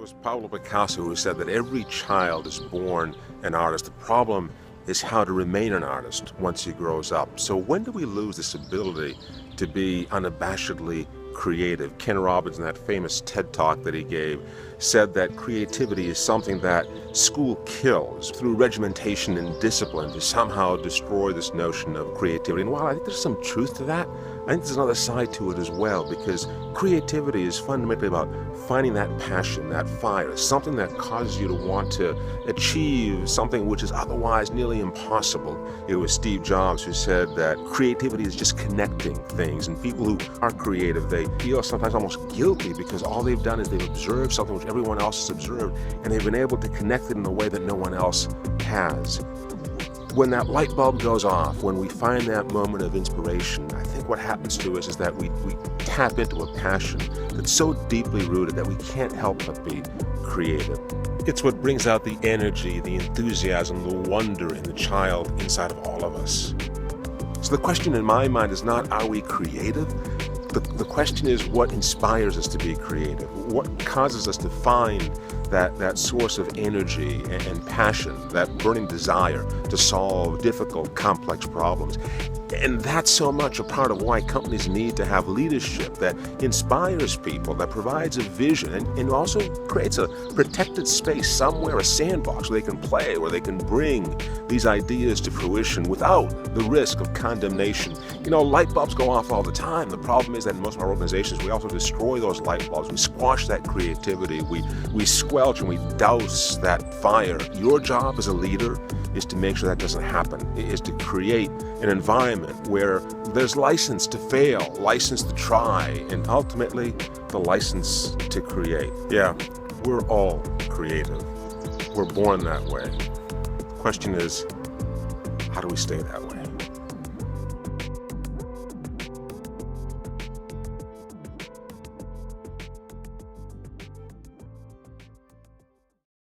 was Pablo Picasso who said that every child is born an artist. The problem is how to remain an artist once he grows up. So when do we lose this ability to be unabashedly creative? Ken Robbins, in that famous TED Talk that he gave, said that creativity is something that school kills through regimentation and discipline to somehow destroy this notion of creativity. And while I think there's some truth to that, I think there's another side to it as well, because creativity is fundamentally about finding that passion, that fire, something that causes you to want to achieve something which is otherwise nearly impossible. It was Steve Jobs who said that creativity is just connecting things, and people who are creative, they feel sometimes almost guilty because all they've done is they've observed something which everyone else has observed, and they've been able to connect it in a way that no one else has. When that light bulb goes off, when we find that moment of inspiration, I think what happens to us is that we tap into a passion that's so deeply rooted that we can't help but be creative. It's what brings out the energy, the enthusiasm, the wonder in the child inside of all of us. So the question in my mind is not, are we creative? The question is, what inspires us to be creative? What causes us to find that source of energy and passion, that burning desire to solve difficult, complex problems? And that's so much a part of why companies need to have leadership that inspires people, that provides a vision, and also creates a protected space somewhere, a sandbox where they can play, where they can bring these ideas to fruition without the risk of condemnation. You know, light bulbs go off all the time. The problem is that in most of our organizations, we also destroy those light bulbs. We squash that creativity. We squelch and we douse that fire. Your job as a leader is to make sure that doesn't happen, is to create an environment where there's license to fail, license to try, and ultimately the license to create. Yeah, we're all creative. We're born that way. The question is, how do we stay that way?